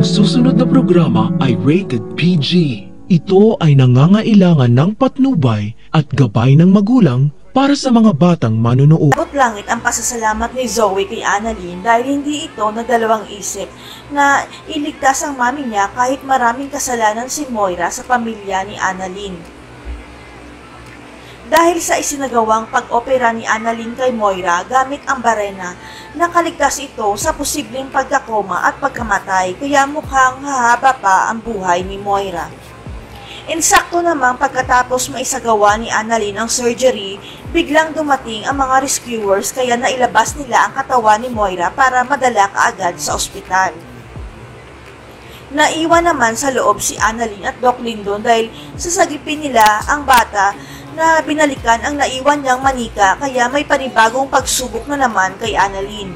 Ang susunod na programa ay rated PG. Ito ay nangangailangan ng patnubay at gabay ng magulang para sa mga batang manunood. Abot langit ang pasasalamat ni Zoe kay Annalyn dahil hindi ito nagdalawang isip na iligtas ang mami niya kahit maraming kasalanan si Moira sa pamilya ni Annalyn. Dahil sa isinagawang pag-opera ni Annalyn kay Moira gamit ang barena, nakaligtas ito sa posibleng pagkakoma at pagkamatay kaya mukhang hahaba pa ang buhay ni Moira. Insakto namang pagkatapos maisagawa ni Annalyn ang surgery, biglang dumating ang mga rescuers kaya nailabas nila ang katawan ni Moira para madala kaagad sa ospital. Naiwan naman sa loob si Annalyn at Doc Lyndon dahil sasagipin nila ang bata na binalikan ang naiwan niyang manika kaya may panibagong pagsubok na naman kay Annalyn.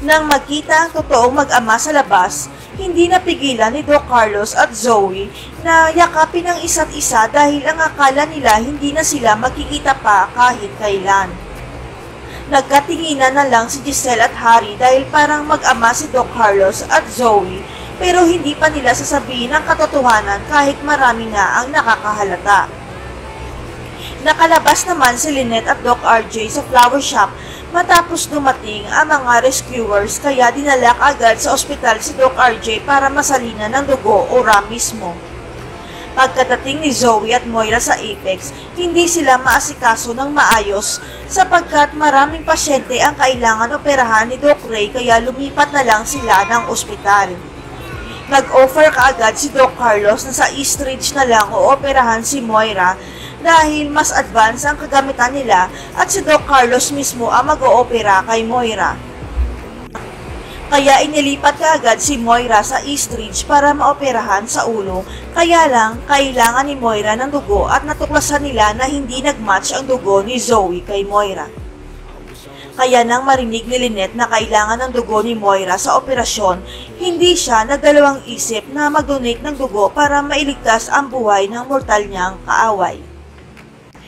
Nang magkita ang totoong mag-ama sa labas, hindi napigilan ni Doc Carlos at Zoe na yakapin ang isa't isa dahil ang akala nila hindi na sila magkikita pa kahit kailan. Nagkatinginan na lang si Giselle at Harry dahil parang mag-ama si Doc Carlos at Zoe pero hindi pa nila sasabihin ang katotohanan kahit marami na ang nakakahalata. Nakalabas naman si Lynette at Doc RJ sa flower shop matapos dumating ang mga rescuers kaya dinala agad sa ospital si Doc RJ para masalina ng dugo o ram mismo. Pagkadating ni Zoe at Moira sa Apex, hindi sila maasikaso ng maayos sapagkat maraming pasyente ang kailangan operahan ni Doc Ray kaya lumipat na lang sila ng ospital. Nag-offer kaagad si Doc Carlos na sa East Ridge na lang ooperahan si Moira dahil mas advance ang kagamitan nila at si Doc Carlos mismo ang mag-oopera kay Moira. Kaya inilipat kaagad si Moira sa East Ridge para maoperahan sa ulo, kaya lang kailangan ni Moira ng dugo at natuklasan nila na hindi nagmatch ang dugo ni Zoe kay Moira. Kaya nang marinig ni Lynette na kailangan ng dugo ni Moira sa operasyon, hindi siya nagdalawang isip na mag-donate ng dugo para mailigtas ang buhay ng mortal niyang kaaway.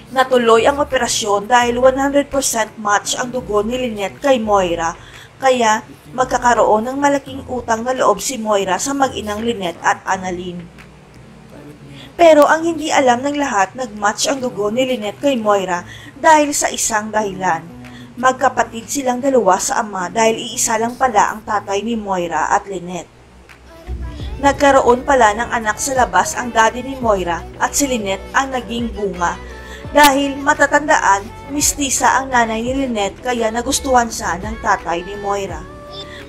Natuloy ang operasyon dahil 100% match ang dugo ni Lynette kay Moira, kaya magkakaroon ng malaking utang na loob si Moira sa mag-inang Lynette at Annalyn. Pero ang hindi alam ng lahat, nagmatch ang dugo ni Lynette kay Moira dahil sa isang dahilan. Magkapatid silang dalawa sa ama dahil iisa lang pala ang tatay ni Moira at Lynette. Nagkaroon pala ng anak sa labas ang daddy ni Moira at si Lynette ang naging bunga. Dahil matatandaan, mistisa ang nanay ni Lynette kaya nagustuhan siya ng tatay ni Moira.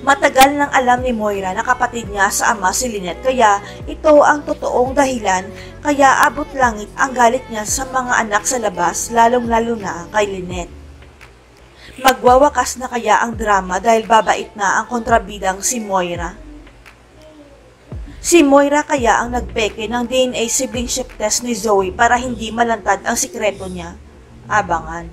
Matagal nang alam ni Moira na kapatid niya sa ama si Lynette kaya ito ang totoong dahilan kaya abot langit ang galit niya sa mga anak sa labas lalong-lalo na kay Lynette. Magwawakas na kaya ang drama dahil babait na ang kontrabidang si Moira? Si Moira kaya ang nagpeke ng DNA sibling ship test ni Zoe para hindi malantad ang sikreto niya? Abangan.